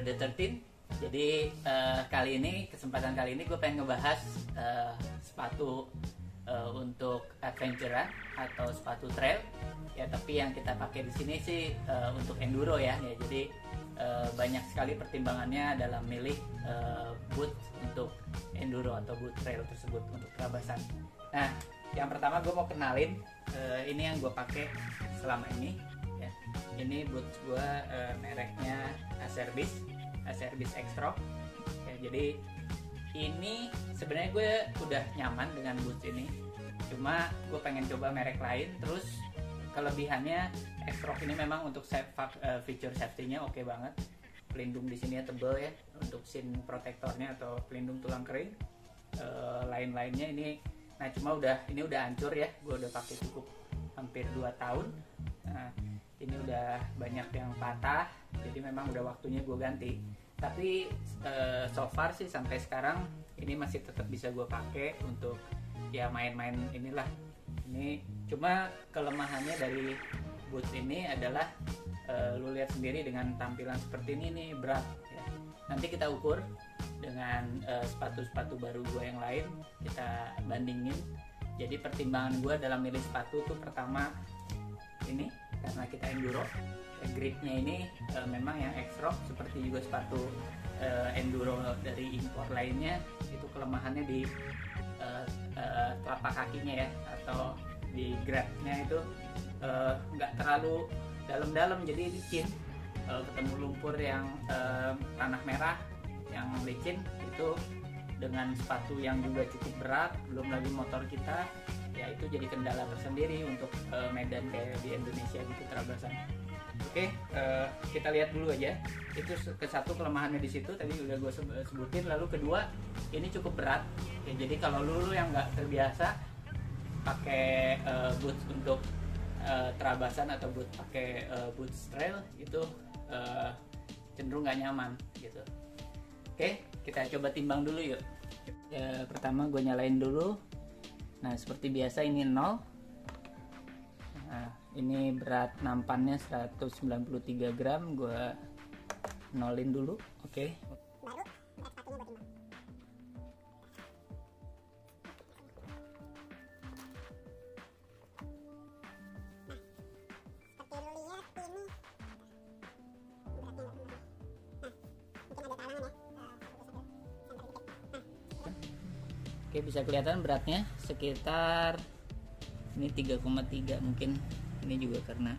episode 13. Jadi kesempatan kali ini gue pengen ngebahas sepatu untuk adventure atau sepatu trail ya, tapi yang kita pakai di sini sih untuk enduro ya. Jadi banyak sekali pertimbangannya dalam milih boot untuk enduro atau boot trail tersebut untuk kerabasan. Nah, yang pertama gue mau kenalin ini yang gue pakai selama ini ya. Ini boot gue mereknya Acerbis X-Rock ya. Jadi ini sebenarnya gue udah nyaman dengan boots ini, cuma gue pengen coba merek lain. Terus kelebihannya X-Rock ini memang untuk feature safety-nya oke banget. Pelindung di sini tebel ya untuk shin protectornya atau pelindung tulang kering. Lain-lainnya ini, nah cuma ini udah hancur ya. Gue udah pakai cukup hampir 2 tahun. Nah, ini udah banyak yang patah, jadi memang udah waktunya gue ganti. Tapi so far sih sampai sekarang ini masih tetap bisa gue pakai untuk ya main-main inilah. Ini cuma kelemahannya dari boots ini adalah lu lihat sendiri dengan tampilan seperti ini nih, berat ya. Nanti kita ukur dengan sepatu-sepatu baru gue yang lain, kita bandingin. Jadi pertimbangan gue dalam milih sepatu tuh pertama ini karena kita enduro, gripnya ini memang yang X-Rock seperti juga sepatu enduro dari impor lainnya, itu kelemahannya di telapak kakinya ya, atau di grabnya itu nggak terlalu dalam-dalam, jadi licin. Ketemu lumpur yang tanah merah yang licin itu dengan sepatu yang juga cukup berat, belum lagi motor kita ya, itu jadi kendala tersendiri untuk medan kayak di Indonesia gitu, terabasan. Oke, kita lihat dulu aja. Itu satu kelemahannya di situ tadi udah gue sebutin. Lalu kedua, ini cukup berat ya, jadi kalau lu yang nggak terbiasa pakai boots untuk terabasan atau pakai boots trail itu cenderung nggak nyaman gitu. Oke, kita coba timbang dulu yuk. Ya, pertama gue nyalain dulu. Nah, seperti biasa ini 0. Nah, ini berat nampannya 193 gram. Gue nolin dulu. Oke. Baru berat sepatunya gue timbang. Nah, seperti lu lihat ini beratnya nggak benar. Nah, mungkin ada talangan ya. Oke, bisa kelihatan beratnya sekitar ini 3,3 mungkin. Ini juga karena,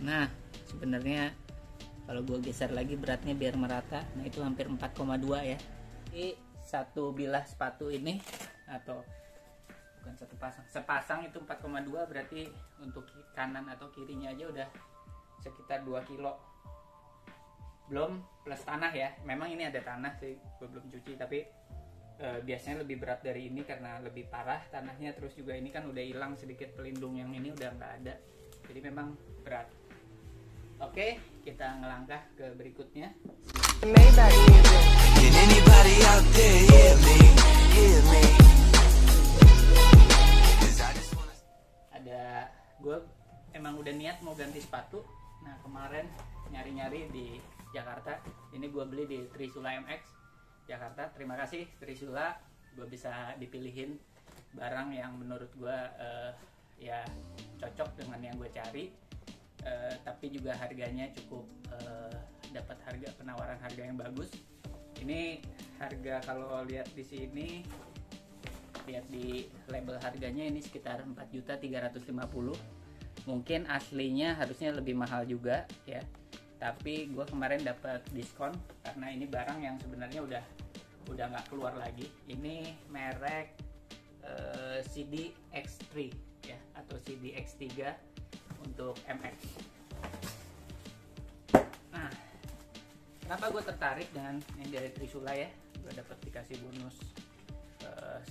nah sebenarnya kalau gue geser lagi beratnya biar merata, nah itu hampir 4,2 ya. Jadi satu bilah sepatu ini, atau bukan satu pasang, sepasang itu 4,2, berarti untuk kanan atau kirinya aja udah sekitar 2 kilo. Belum plus tanah ya, memang ini ada tanah sih, gue belum cuci, tapi biasanya lebih berat dari ini karena lebih parah tanahnya. Terus juga ini kan udah hilang sedikit pelindung yang ini, udah nggak ada, jadi memang berat. Oke, kita ngelangkah ke berikutnya. Gue emang udah niat mau ganti sepatu. Nah, kemarin nyari-nyari di Jakarta, ini gue beli di Trisula MX Jakarta. Terima kasih Trisula, gue bisa dipilihin barang yang menurut gue ya cocok dengan yang gue cari, tapi juga harganya cukup, dapat penawaran harga yang bagus. Ini harga kalau lihat di sini, lihat di label harganya ini sekitar 4.350.000. Mungkin aslinya harusnya lebih mahal juga ya, tapi gue kemarin dapat diskon karena ini barang yang sebenarnya udah nggak keluar lagi. Ini merek CD X3 ya, atau CD X3 untuk MX. Nah, kenapa gue tertarik dengan yang dari Trisula ya? Gue dapat dikasih bonus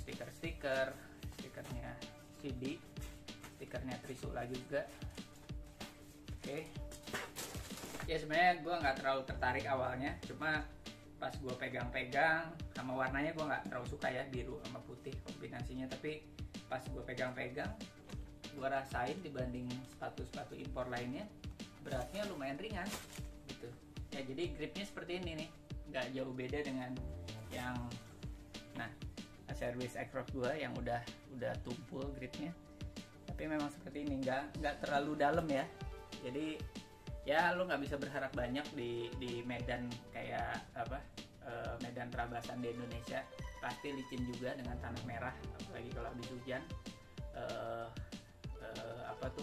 stikernya CD, stikernya Trisula juga. Oke. Ya sebenarnya gue nggak terlalu tertarik awalnya, cuma pas gue pegang-pegang sama warnanya gue nggak terlalu suka ya, biru sama putih kombinasinya. Tapi pas gue pegang-pegang, gue rasain dibanding sepatu-sepatu impor lainnya, beratnya lumayan ringan gitu. Ya jadi gripnya seperti ini nih, nggak jauh beda dengan yang Acerbis X-Rock 2 yang udah tumpul gripnya. Tapi memang seperti ini, nggak terlalu dalam ya. Jadi ya lo nggak bisa berharap banyak di medan kayak medan terabasan di Indonesia. Pasti licin juga dengan tanah merah, apalagi kalau habis hujan.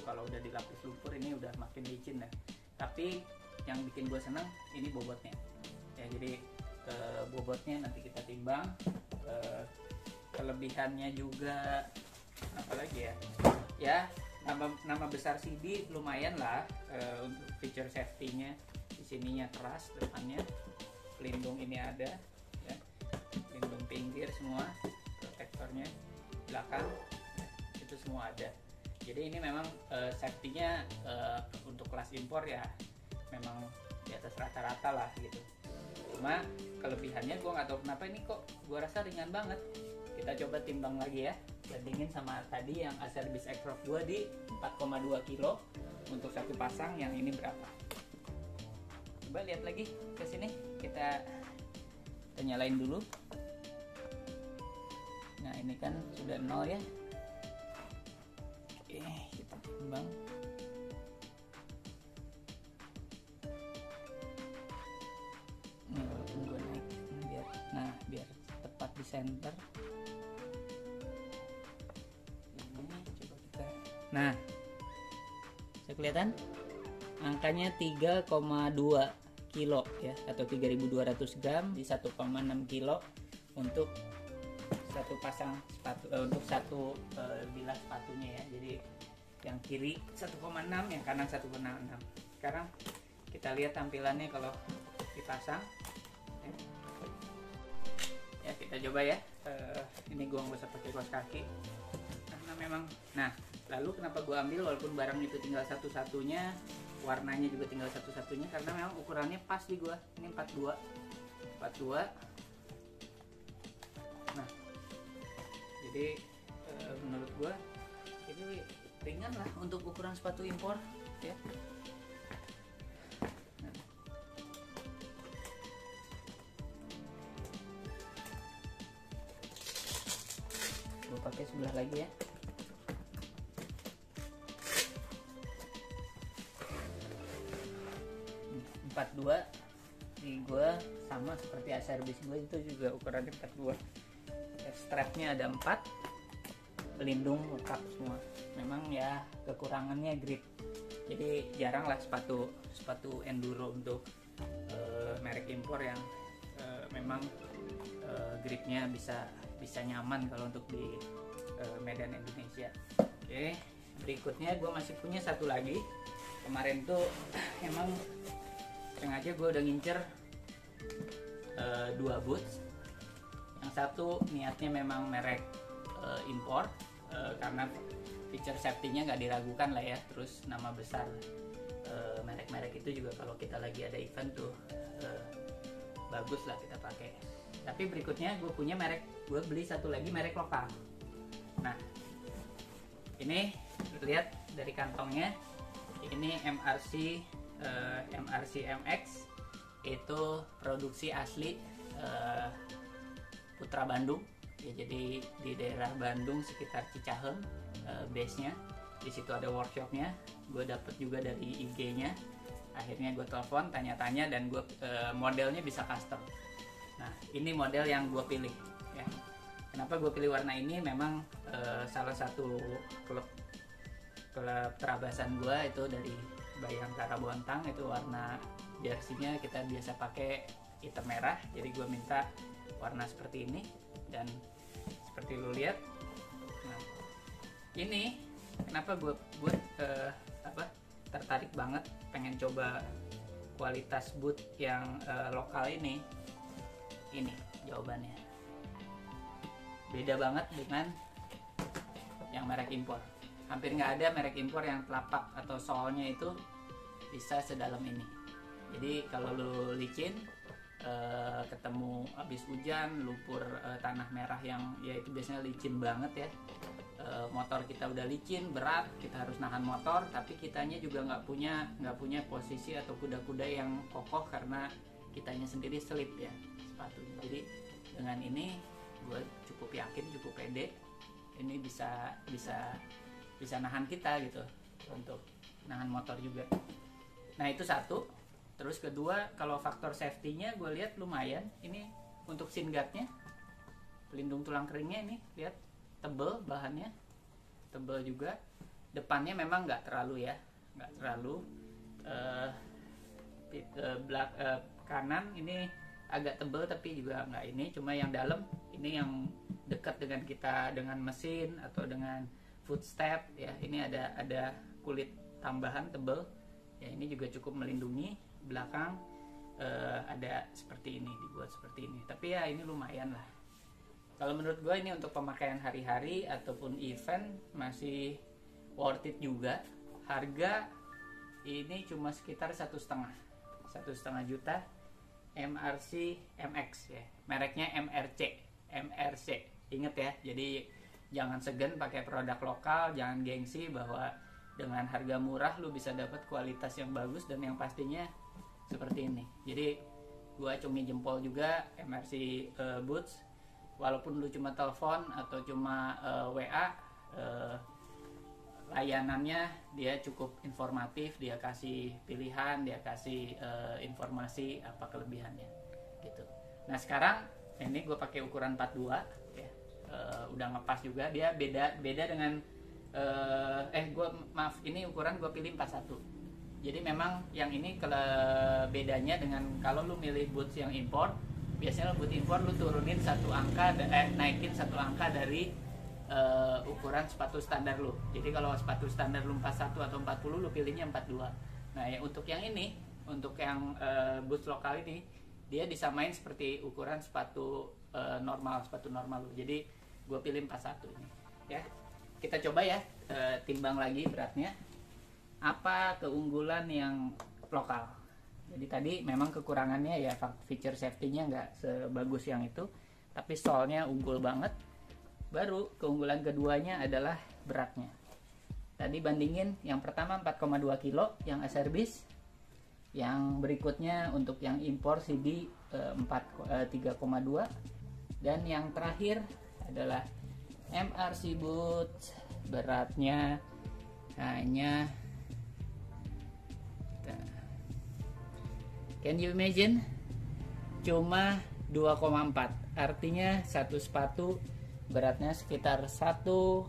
Kalau udah dilapis lumpur ini udah makin licin ya. Tapi yang bikin gue seneng ini bobotnya ya. Jadi bobotnya nanti kita timbang. Kelebihannya juga apalagi ya nama besar CD lumayan lah. Untuk feature safety-nya di sininya keras, depannya pelindung ini ada ya, pelindung pinggir semua, protektornya belakang ya, itu semua ada. Jadi ini memang safety-nya untuk kelas impor ya memang di atas rata-rata lah gitu. Cuma kelebihannya gue nggak tahu kenapa ini kok gue rasa ringan banget. Kita coba timbang lagi ya, bandingin sama tadi yang Acerbis X-Rock 2 di 4,2 kilo untuk satu pasang, yang ini berapa. Coba lihat lagi ke sini, kita nyalain dulu. Nah ini kan sudah 0 ya. Oke, kita timbang. Ini walaupun gue naik biar tepat di center. Nah, bisa kelihatan angkanya 3,2 kilo ya, atau 3.200 gram di 1,6 kilo untuk satu pasang sepatu, untuk satu bilah sepatunya ya. Jadi yang kiri 1,6, yang kanan 1,6. Sekarang kita lihat tampilannya kalau dipasang ya, kita coba ya. Ini gua nggak usah pakai kaos kaki karena memang, lalu kenapa gue ambil walaupun barang itu tinggal satu-satunya, warnanya juga tinggal satu-satunya, karena memang ukurannya pas di gue. Ini 42. Nah, jadi menurut gue ini ringan lah untuk ukuran sepatu impor ya. Gue pakai sebelah lagi ya. 42 di gue sama seperti Acerbis gue, itu juga ukurannya 42. Strapnya ada 4, pelindung lengkap semua. Memang ya kekurangannya grip, jadi jarang lah sepatu enduro untuk merek impor yang memang gripnya bisa nyaman kalau untuk di medan Indonesia. Oke, berikutnya gue masih punya satu lagi. Kemarin tuh emang sengaja gue udah ngincer 2 boots. Yang satu niatnya memang merek impor, karena feature safety-nya nggak diragukan lah ya. Terus nama besar merek-merek itu juga kalau kita lagi ada event tuh bagus lah kita pakai. Tapi berikutnya gue beli satu lagi merek lokal. Nah ini lihat dari kantongnya, ini MRC MX, itu produksi asli Putra Bandung ya. Jadi di daerah Bandung sekitar Cicahem base-nya. Di situ ada workshopnya. Gue dapet juga dari IG-nya. Akhirnya gue telepon, tanya-tanya, dan gue modelnya bisa custom. Nah ini model yang gue pilih ya. Kenapa gue pilih warna ini? Memang salah satu klub terabasan gue itu dari Bayangkara Bontang, itu warna jersey-nya kita biasa pakai hitam merah. Jadi gue minta warna seperti ini, dan seperti lu lihat. Nah, ini kenapa gue tertarik banget pengen coba kualitas boot yang lokal ini. Ini jawabannya. Beda banget dengan yang merek impor. Hampir nggak ada merek impor yang telapak atau solnya itu bisa sedalam ini. Jadi kalau lu licin, ketemu habis hujan, lumpur tanah merah yang ya itu biasanya licin banget ya. Motor kita udah licin, berat, kita harus nahan motor, tapi kitanya juga nggak punya posisi atau kuda-kuda yang kokoh karena kitanya sendiri selip ya sepatunya. Jadi dengan ini gue cukup yakin, cukup pede, ini bisa nahan kita gitu, untuk nahan motor juga. Nah itu satu. Terus kedua, kalau faktor safety-nya gue lihat lumayan. Ini untuk shin guard-nya, pelindung tulang keringnya ini lihat tebel, bahannya tebel juga. Depannya memang nggak terlalu ya, nggak terlalu. Kanan ini agak tebel tapi juga nggak ini, cuma yang dalam ini yang dekat dengan kita, dengan mesin atau dengan footstep ya, ini ada kulit tambahan tebel ya, ini juga cukup melindungi. Belakang ada seperti ini, dibuat seperti ini, tapi ya ini lumayan lah. Kalau menurut gue ini untuk pemakaian hari-hari ataupun event masih worth it juga. Harga ini cuma sekitar 1,5 juta. MRC MX ya, mereknya MRC. Ingat ya, jadi jangan segan pakai produk lokal, jangan gengsi bahwa dengan harga murah lu bisa dapat kualitas yang bagus dan yang pastinya seperti ini. Jadi gua acungi jempol juga MRC Boots. Walaupun lu cuma telepon atau cuma WA, layanannya dia cukup informatif, dia kasih pilihan, dia kasih informasi apa kelebihannya gitu. Nah sekarang ini gue pakai ukuran 42 ya, udah ngepas juga. Dia beda dengan ini ukuran gue pilih 41. Jadi memang yang ini bedanya dengan kalau lu milih boots yang impor, biasanya boot impor lu turunin naikin satu angka dari ukuran sepatu standar lu. Jadi kalau sepatu standar lu 41 atau 40, lu pilihnya 42. Nah ya untuk yang ini, untuk yang boots lokal ini, dia disamain seperti ukuran sepatu normal lu. Jadi gue pilih 41 ini ya. Kita coba ya, timbang lagi beratnya. Apa keunggulan yang lokal? Jadi tadi memang kekurangannya ya feature safety-nya nggak sebagus yang itu, tapi soalnya unggul banget. Baru keunggulan keduanya adalah beratnya. Tadi bandingin yang pertama 4,2 kilo yang Acerbis, yang berikutnya untuk yang impor CD 3,2, dan yang terakhir adalah MRC Boots, beratnya hanya, can you imagine, cuma 2,4. Artinya satu sepatu beratnya sekitar 1,2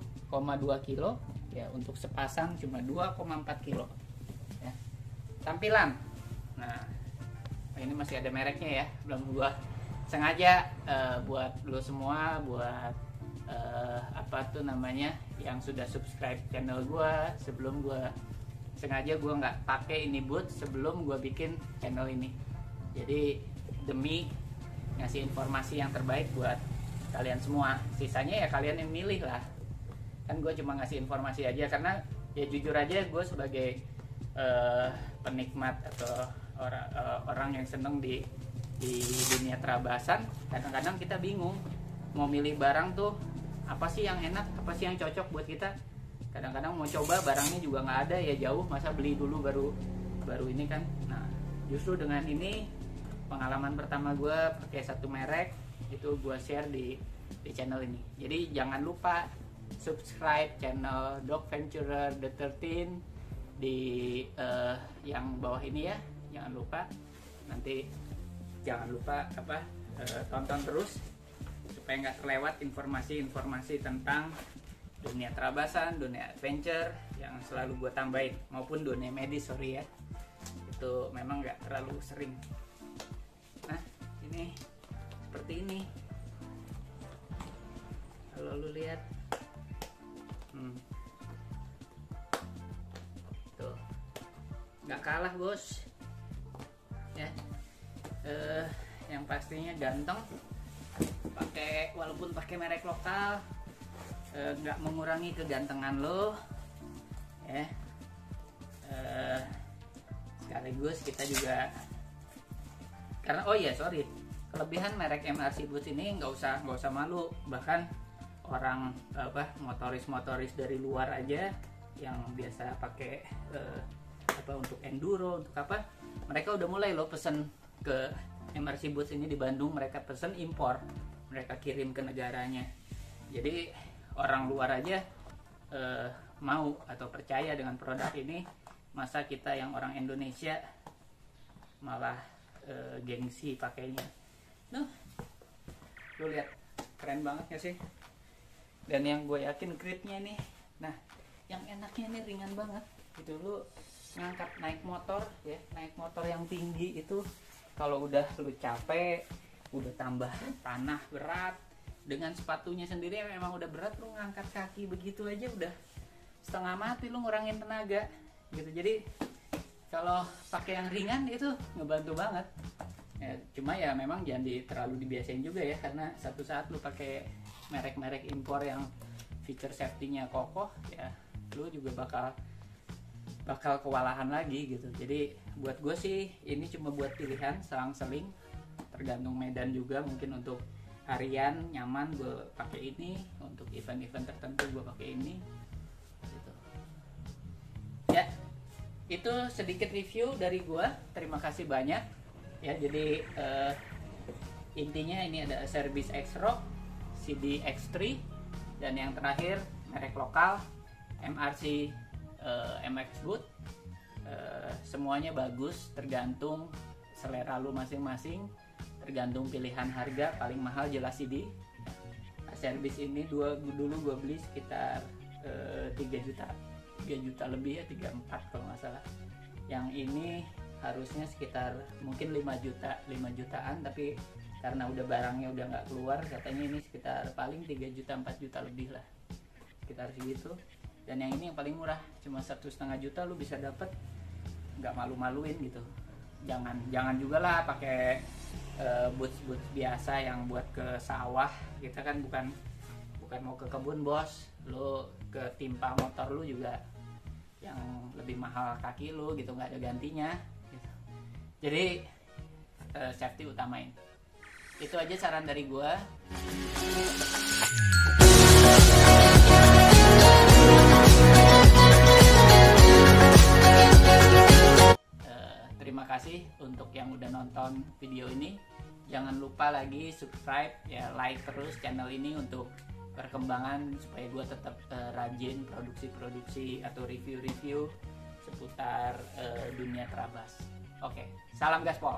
kilo ya, untuk sepasang cuma 2,4 kilo ya. Tampilan, nah ini masih ada mereknya ya, belum gua sengaja buat lo semua, buat yang sudah subscribe channel gua, sebelum gua sengaja gua nggak pakai ini boot sebelum gua bikin channel ini. Jadi demi ngasih informasi yang terbaik buat kalian semua. Sisanya ya kalian yang milih lah, kan gue cuma ngasih informasi aja, karena ya jujur aja gue sebagai penikmat atau orang yang seneng di dunia terabasan, kadang-kadang kita bingung mau milih barang tuh apa sih yang enak, apa sih yang cocok buat kita. Kadang-kadang mau coba barangnya juga nggak ada, ya jauh, masa beli dulu baru ini kan. Nah justru dengan ini pengalaman pertama gue pakai satu merek, itu gue share di channel ini. Jadi jangan lupa subscribe channel Dog Venturer The 13 di yang bawah ini ya. Jangan lupa, nanti jangan lupa tonton terus supaya nggak terlewat informasi-informasi tentang dunia terabasan, dunia adventure yang selalu gue tambahin, maupun dunia medis, sorry ya, itu memang nggak terlalu sering. Nah ini seperti ini kalau lu lihat, tuh nggak kalah bos ya. Yang pastinya ganteng, walaupun pakai merek lokal, nggak mengurangi kegantengan lo ya. Sekaligus kita juga Karena kelebihan merek MRC Boots ini nggak usah malu, bahkan orang motoris dari luar aja yang biasa pakai untuk enduro, untuk mereka udah mulai loh pesen ke MRC Boots ini di Bandung. Mereka pesen impor, mereka kirim ke negaranya. Jadi orang luar aja mau atau percaya dengan produk ini. Masa kita yang orang Indonesia malah gengsi pakainya. Lu lihat, keren banget ya sih. Dan yang gue yakin gripnya nih, nah yang enaknya nih ringan banget gitu. Lu ngangkat naik motor yang tinggi itu, kalau udah lu capek, udah tambah tanah berat, dengan sepatunya sendiri memang udah berat, lu ngangkat kaki begitu aja udah setengah mati, lu ngurangin tenaga gitu. Jadi kalau pakai yang ringan itu ngebantu banget ya. Cuma ya memang jangan terlalu dibiasain juga ya, karena satu saat lu pakai merek-merek impor yang feature safety-nya kokoh ya, lu juga bakal kewalahan lagi gitu. Jadi buat gue sih ini cuma buat pilihan selang-seling, tergantung medan juga. Mungkin untuk harian nyaman gue pakai ini, untuk event-event tertentu gue pakai ini gitu. Ya, itu sedikit review dari gue. Terima kasih banyak ya. Jadi intinya ini ada Service X-Rock, CD X3, dan yang terakhir merek lokal MRC MX Boot. Semuanya bagus, tergantung selera lu masing-masing, tergantung pilihan harga. Paling mahal jelas CD. Service ini dulu gue beli sekitar 3 juta lebih ya, 3-4 kalau nggak salah. Yang ini harusnya sekitar mungkin 5 jutaan, tapi karena udah barangnya udah nggak keluar, katanya ini sekitar paling 3 juta 4 juta lebih lah, sekitar segitu. Dan yang ini yang paling murah, cuma 1,5 juta lu bisa dapet, nggak malu-maluin gitu. Jangan juga lah pakai boots biasa yang buat ke sawah. Kita kan bukan mau ke kebun bos, lu ke timpa motor lu juga yang lebih mahal kaki lu gitu, nggak ada gantinya gitu. Jadi safety utamain. Itu aja saran dari gua. Terima kasih untuk yang udah nonton video ini. Jangan lupa lagi subscribe ya, like terus channel ini untuk perkembangan, supaya gue tetap rajin produksi atau review seputar dunia terabas. Oke, salam gaspol.